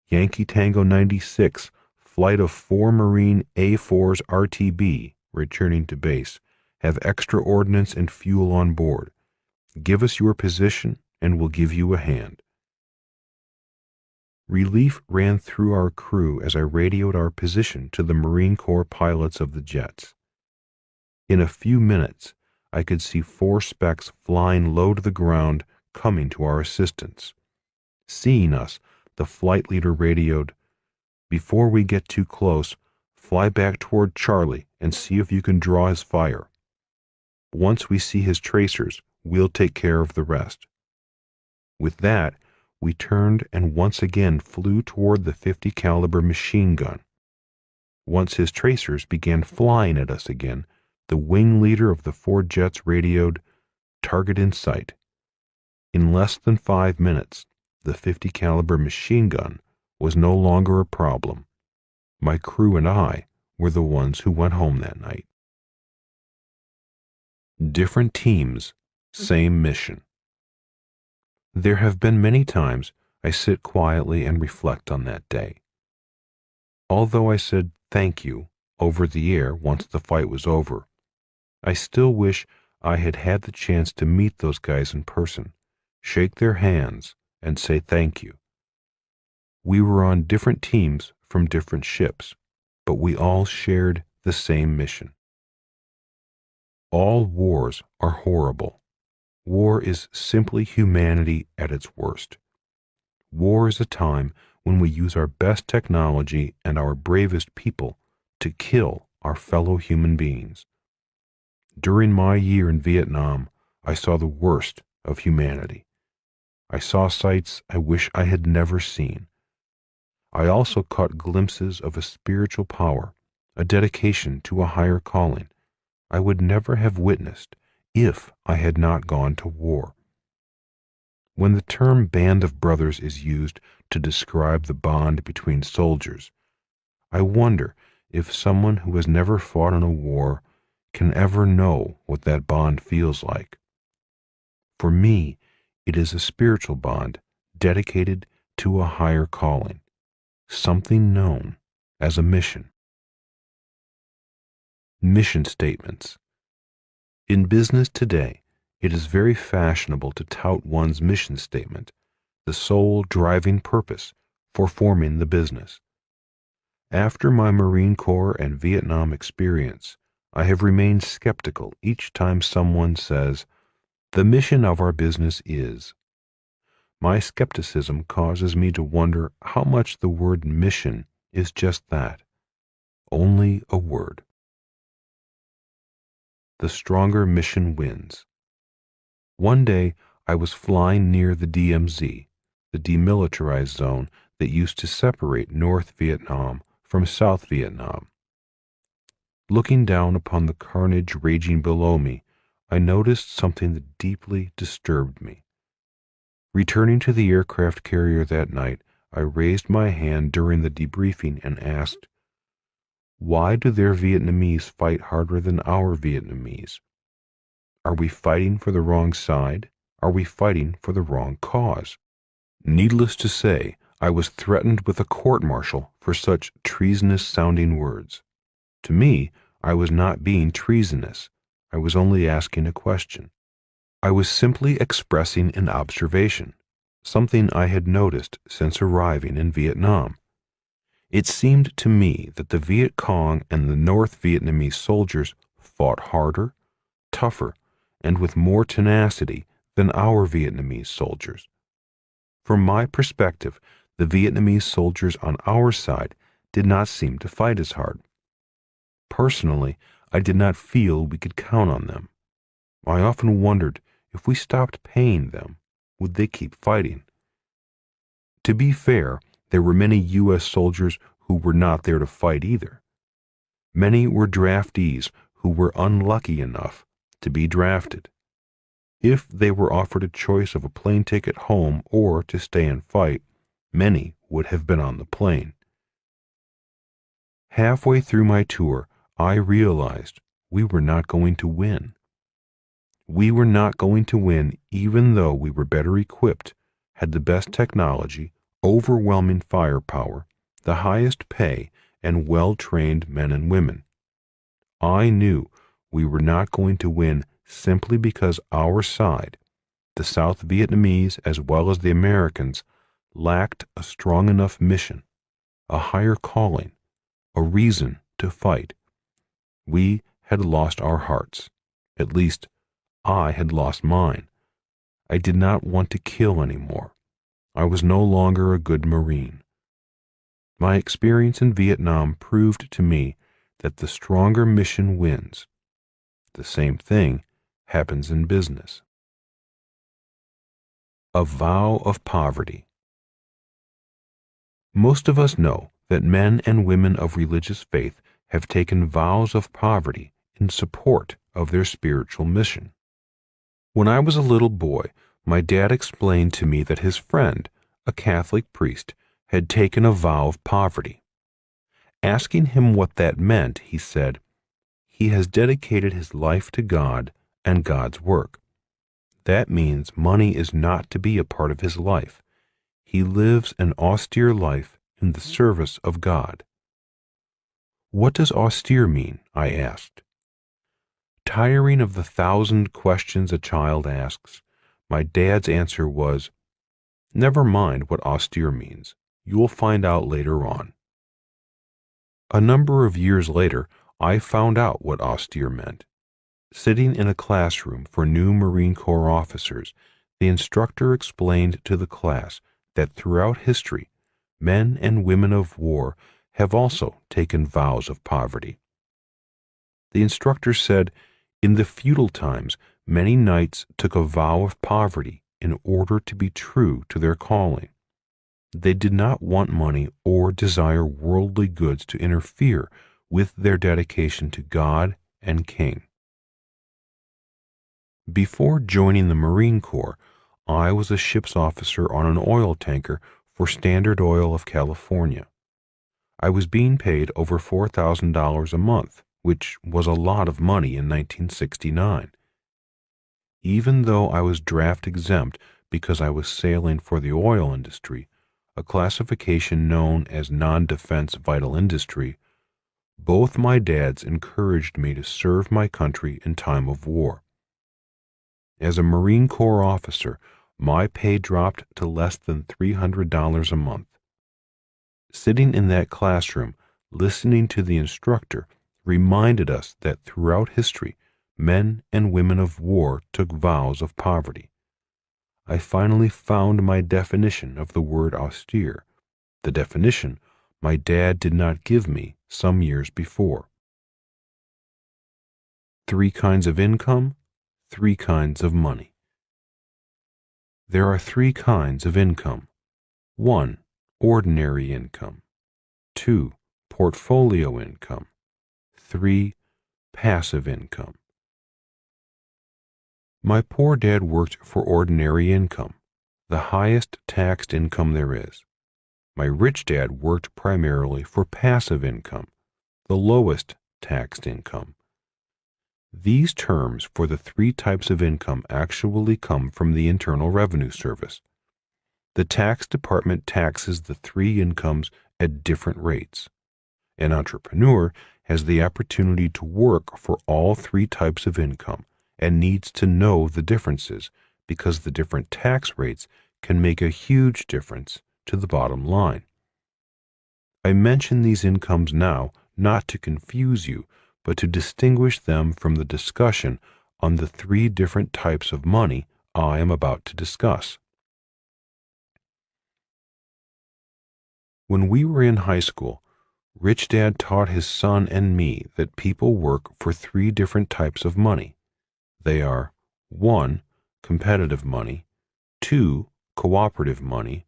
Yankee Tango 96, flight of 4 Marine A4s RTB, returning to base, have extra ordnance and fuel on board. Give us your position and we'll give you a hand. Relief ran through our crew as I radioed our position to the Marine Corps pilots of the jets. In a few minutes, I could see 4 specks flying low to the ground, coming to our assistance. Seeing us, the flight leader radioed, "Before we get too close, fly back toward Charlie and see if you can draw his fire. Once we see his tracers, we'll take care of the rest." With that, we turned and once again flew toward the 50 caliber machine gun. Once his tracers began flying at us again, the wing leader of the 4 jets radioed, "Target in sight." In less than 5 minutes, the 50 caliber machine gun was no longer a problem. My crew and I were the ones who went home that night. Different teams, same mission. There have been many times I sit quietly and reflect on that day. Although I said thank you over the air once the fight was over, I still wish I had had the chance to meet those guys in person, shake their hands, and say thank you. We were on different teams from different ships, but we all shared the same mission. All wars are horrible. War is simply humanity at its worst. War is a time when we use our best technology and our bravest people to kill our fellow human beings. During my year in Vietnam, I saw the worst of humanity. I saw sights I wish I had never seen. I also caught glimpses of a spiritual power, a dedication to a higher calling I would never have witnessed if I had not gone to war. When the term band of brothers is used to describe the bond between soldiers, I wonder if someone who has never fought in a war can ever know what that bond feels like. For me, it is a spiritual bond dedicated to a higher calling, something known as a mission. Mission statements. In business today, it is very fashionable to tout one's mission statement, the sole driving purpose for forming the business. After my Marine Corps and Vietnam experience, I have remained skeptical each time someone says, The mission of our business is. My skepticism causes me to wonder how much the word mission is just that, only a word. The stronger mission wins. One day I was flying near the DMZ, the demilitarized zone that used to separate North Vietnam from South Vietnam. Looking down upon the carnage raging below me, I noticed something that deeply disturbed me. Returning to the aircraft carrier that night, I raised my hand during the debriefing and asked, why do their Vietnamese fight harder than our Vietnamese? Are we fighting for the wrong side? Are we fighting for the wrong cause? Needless to say, I was threatened with a court-martial for such treasonous-sounding words. To me, I was not being treasonous. I was only asking a question. I was simply expressing an observation, something I had noticed since arriving in Vietnam. It seemed to me that the Viet Cong and the North Vietnamese soldiers fought harder, tougher, and with more tenacity than our Vietnamese soldiers. From my perspective, the Vietnamese soldiers on our side did not seem to fight as hard. Personally, I did not feel we could count on them. I often wondered, if we stopped paying them, would they keep fighting? To be fair, there were many U.S. soldiers who were not there to fight either. Many were draftees who were unlucky enough to be drafted. If they were offered a choice of a plane ticket home or to stay and fight, many would have been on the plane. Halfway through my tour, I realized we were not going to win. We were not going to win even though we were better equipped, had the best technology, overwhelming firepower, the highest pay, and well-trained men and women. I knew we were not going to win simply because our side, the South Vietnamese as well as the Americans, lacked a strong enough mission, a higher calling, a reason to fight. We had lost our hearts. At least, I had lost mine. I did not want to kill anymore. I was no longer a good Marine. My experience in Vietnam proved to me that the stronger mission wins. The same thing happens in business. A vow of poverty. Most of us know that men and women of religious faith have taken vows of poverty in support of their spiritual mission. When I was a little boy, my dad explained to me that his friend, a Catholic priest, had taken a vow of poverty. Asking him what that meant, he said, "He has dedicated his life to God and God's work. That means money is not to be a part of his life. He lives an austere life in the service of God." "What does austere mean?" I asked. Tiring of the 1,000 questions a child asks, my dad's answer was, "Never mind what austere means. You will find out later on." A number of years later, I found out what austere meant. Sitting in a classroom for new Marine Corps officers, the instructor explained to the class that throughout history, men and women of war have also taken vows of poverty. The instructor said, in the feudal times, many knights took a vow of poverty in order to be true to their calling. They did not want money or desire worldly goods to interfere with their dedication to God and King. Before joining the Marine Corps, I was a ship's officer on an oil tanker for Standard Oil of California. I was being paid over $4,000 a month, which was a lot of money in 1969. Even though I was draft exempt because I was sailing for the oil industry, a classification known as non-defense vital industry, both my dads encouraged me to serve my country in time of war. As a Marine Corps officer, my pay dropped to less than $300 a month. Sitting in that classroom, listening to the instructor, reminded us that throughout history, men and women of war took vows of poverty. I finally found my definition of the word austere, the definition my dad did not give me some years before. 3 kinds of income, 3 kinds of money. There are 3 kinds of income. 1. Ordinary income. 2. Portfolio income. 3. Passive income. My poor dad worked for ordinary income, the highest taxed income there is. My rich dad worked primarily for passive income, the lowest taxed income. These terms for the 3 types of income actually come from the Internal Revenue Service. The tax department taxes the 3 incomes at different rates. An entrepreneur has the opportunity to work for all 3 types of income and needs to know the differences because the different tax rates can make a huge difference to the bottom line. I mention these incomes now not to confuse you, but to distinguish them from the discussion on the 3 different types of money I am about to discuss. When we were in high school, Rich Dad taught his son and me that people work for 3 different types of money. They are 1. Competitive money, 2. Cooperative money,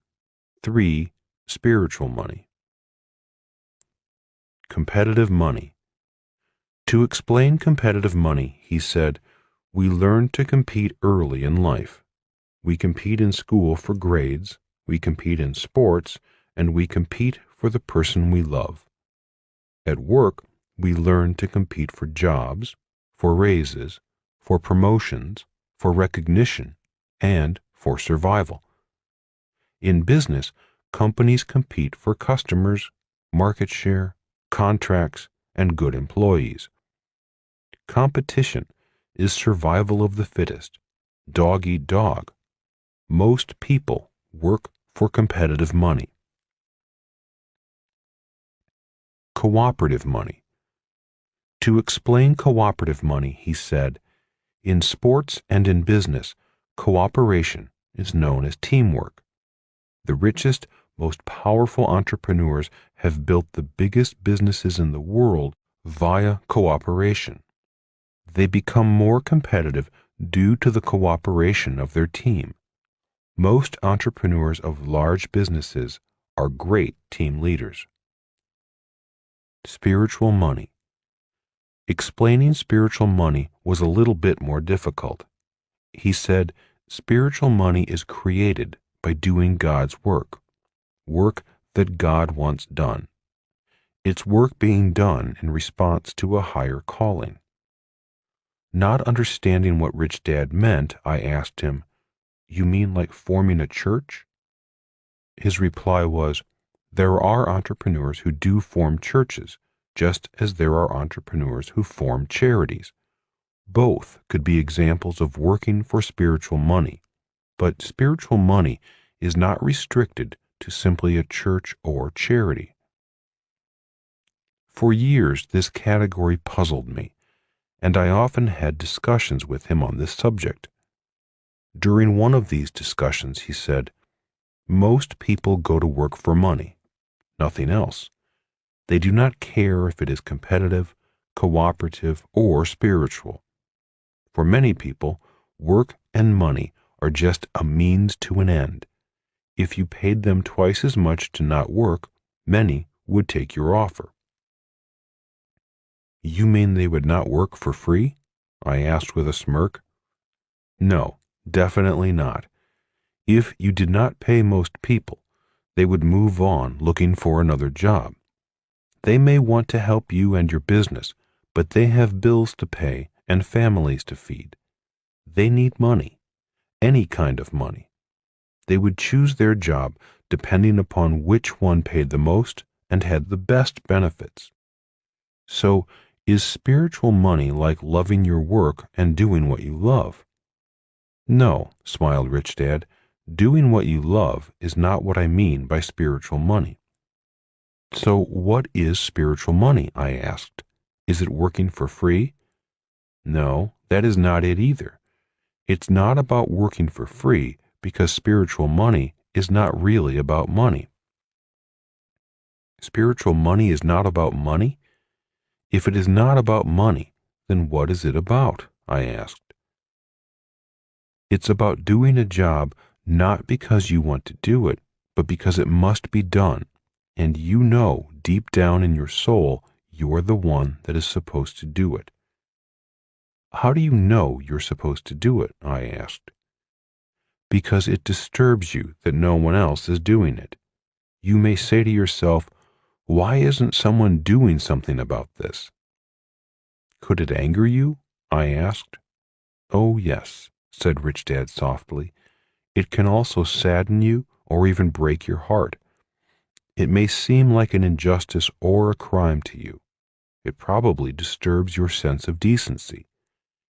3. Spiritual money. Competitive money. To explain competitive money, he said, we learn to compete early in life. We compete in school for grades, we compete in sports, and we compete for the person we love. At work, we learn to compete for jobs, for raises, for promotions, for recognition, and for survival. In business, companies compete for customers, market share, contracts, and good employees. Competition is survival of the fittest, dog eat dog. Most people work for competitive money. Cooperative money. To explain cooperative money, he said, in sports and in business, cooperation is known as teamwork. The richest, most powerful entrepreneurs have built the biggest businesses in the world via cooperation. They become more competitive due to the cooperation of their team. Most entrepreneurs of large businesses are great team leaders. Spiritual money. Explaining spiritual money was a little bit more difficult. He said, spiritual money is created by doing God's work, work that God wants done. It's work being done in response to a higher calling. Not understanding what Rich Dad meant, I asked him, you mean like forming a church? His reply was, there are entrepreneurs who do form churches, just as there are entrepreneurs who form charities. Both could be examples of working for spiritual money, but spiritual money is not restricted to simply a church or charity. For years, this category puzzled me, and I often had discussions with him on this subject. During one of these discussions, he said, most people go to work for money, nothing else. They do not care if it is competitive, cooperative, or spiritual. For many people, work and money are just a means to an end. If you paid them twice as much to not work, many would take your offer. You mean they would not work for free? I asked with a smirk. No, definitely not. If you did not pay most people, they would move on looking for another job. They may want to help you and your business, but they have bills to pay and families to feed. They need money, any kind of money. They would choose their job depending upon which one paid the most and had the best benefits. So, is spiritual money like loving your work and doing what you love? No, smiled Rich Dad. Doing what you love is not what I mean by spiritual money. So what is spiritual money? I asked. Is it working for free? No, That is not it either. It's not about working for free, because spiritual money is not really about money. Spiritual money is not about money? If it is not about money, then what is it about? I asked. It's about doing a job not because you want to do it, but because it must be done, and you know deep down in your soul you're the one that is supposed to do it. How do you know you're supposed to do it? I asked. Because it disturbs you that no one else is doing it. You may say to yourself, why isn't someone doing something about this? Could it anger you? I asked. Oh, yes, said Rich Dad softly. It can also sadden you or even break your heart. It may seem like an injustice or a crime to you. It probably disturbs your sense of decency.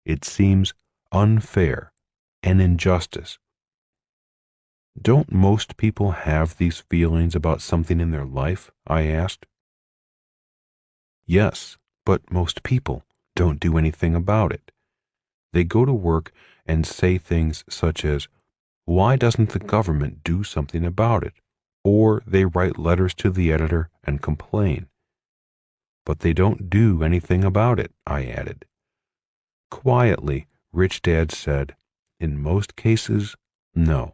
It seems unfair, an injustice. Don't most people have these feelings about something in their life? I asked. Yes, but most people don't do anything about it. They go to work and say things such as, why doesn't the government do something about it? Or they write letters to the editor and complain. But they don't do anything about it, I added. Quietly, Rich Dad said, in most cases, no.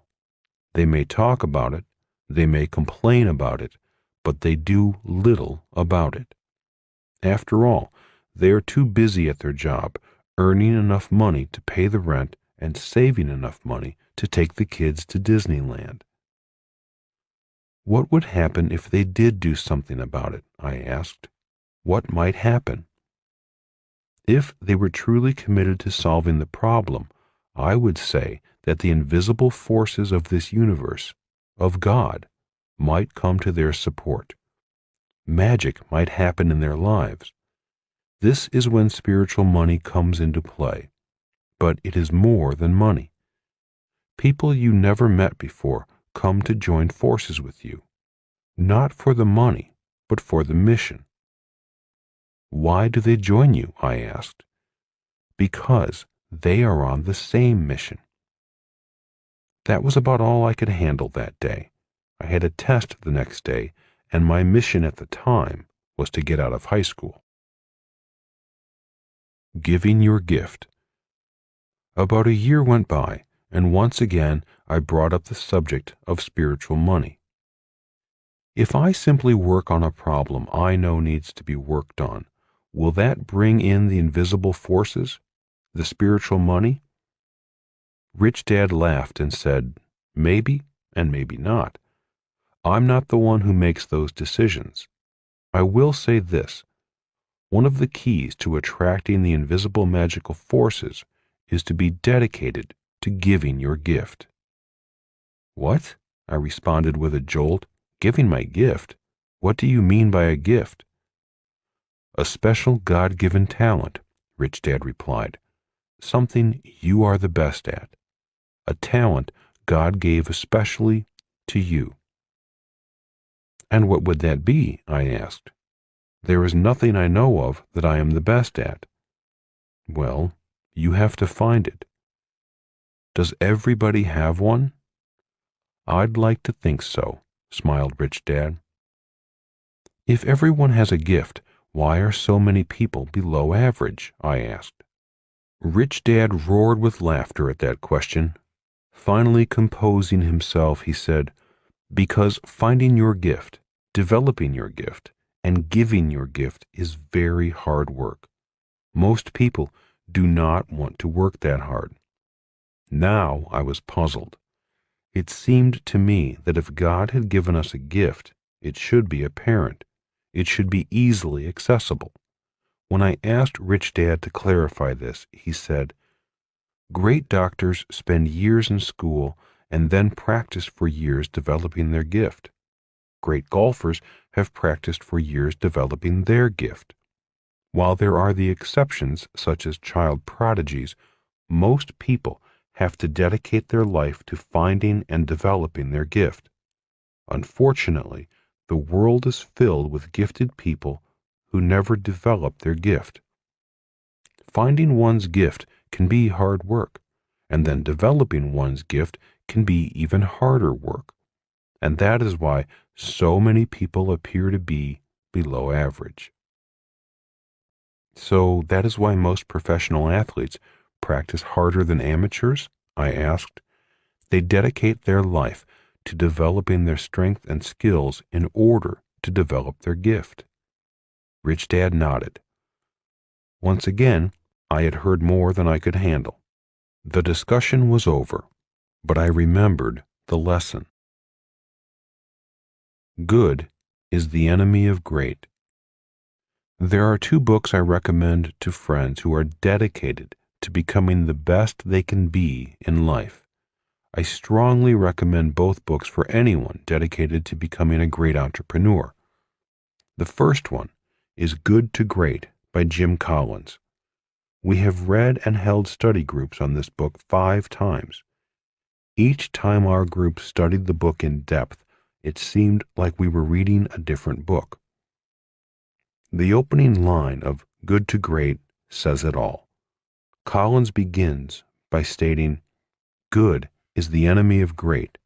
They may talk about it, they may complain about it, but they do little about it. After all, they are too busy at their job, earning enough money to pay the rent and saving enough money to take the kids to Disneyland. What would happen if they did do something about it? I asked. What might happen? If they were truly committed to solving the problem, I would say that the invisible forces of this universe, of God, might come to their support. Magic might happen in their lives. This is when spiritual money comes into play. But it is more than money. People you never met before come to join forces with you, not for the money, but for the mission. Why do they join you? I asked. Because they are on the same mission. That was about all I could handle that day. I had a test the next day, and my mission at the time was to get out of high school. Giving your gift. About a year went by, and once again I brought up the subject of spiritual money. If I simply work on a problem I know needs to be worked on, will that bring in the invisible forces, the spiritual money? Rich Dad laughed and said, maybe and maybe not. I'm not the one who makes those decisions. I will say this. One of the keys to attracting the invisible magical forces is to be dedicated to giving your gift. What? I responded with a jolt. Giving my gift? What do you mean by a gift? A special God-given talent, Rich Dad replied. Something you are the best at. A talent God gave especially to you. And what would that be? I asked. There is nothing I know of that I am the best at. Well, you have to find it. Does everybody have one? I'd like to think so, smiled Rich Dad. If everyone has a gift, why are so many people below average? I asked. Rich Dad roared with laughter at that question. Finally composing himself, he said, because finding your gift, developing your gift, and giving your gift is very hard work. Most people do not want to work that hard. Now I was puzzled. It seemed to me that if God had given us a gift, it should be apparent. It should be easily accessible. When I asked Rich Dad to clarify this, he said, great doctors spend years in school and then practice for years developing their gift. Great golfers have practiced for years developing their gift. While there are the exceptions, such as child prodigies, most people have to dedicate their life to finding and developing their gift. Unfortunately, the world is filled with gifted people who never develop their gift. Finding one's gift can be hard work, and then developing one's gift can be even harder work. And that is why so many people appear to be below average. So that is why most professional athletes practice harder than amateurs? I asked. They dedicate their life to developing their strength and skills in order to develop their gift. Rich Dad nodded. Once again, I had heard more than I could handle. The discussion was over, but I remembered the lesson. Good is the enemy of great. There are two books I recommend to friends who are dedicated to becoming the best they can be in life. I strongly recommend both books for anyone dedicated to becoming a great entrepreneur. The first one is Good to Great by Jim Collins. We have read and held study groups on this book 5 times. Each time our group studied the book in depth, it seemed like we were reading a different book. The opening line of Good to Great says it all. Collins begins by stating, "Good is the enemy of great."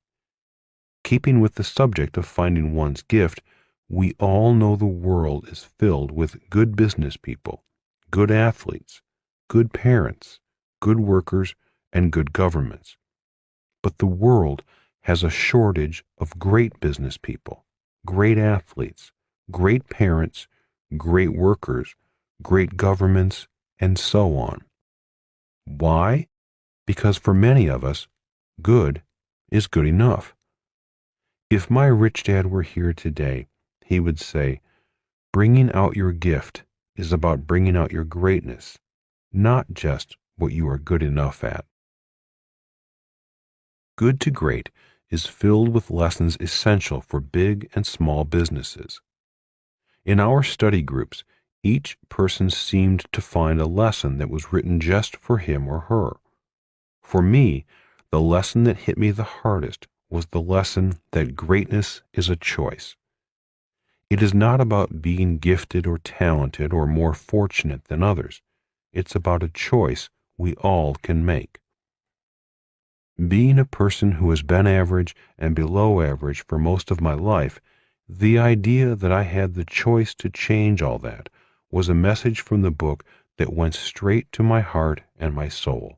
Keeping with the subject of finding one's gift, we all know the world is filled with good business people, good athletes, good parents, good workers, and good governments. But the world has a shortage of great business people, great athletes, great parents, great workers, great governments, and so on. Why? Because for many of us, good is good enough. If my rich dad were here today, he would say, bringing out your gift is about bringing out your greatness, not just what you are good enough at. Good to Great is filled with lessons essential for big and small businesses. In our study groups, each person seemed to find a lesson that was written just for him or her. For me, the lesson that hit me the hardest was the lesson that greatness is a choice. It is not about being gifted or talented or more fortunate than others. It's about a choice we all can make. Being a person who has been average and below average for most of my life, the idea that I had the choice to change all that was a message from the book that went straight to my heart and my soul.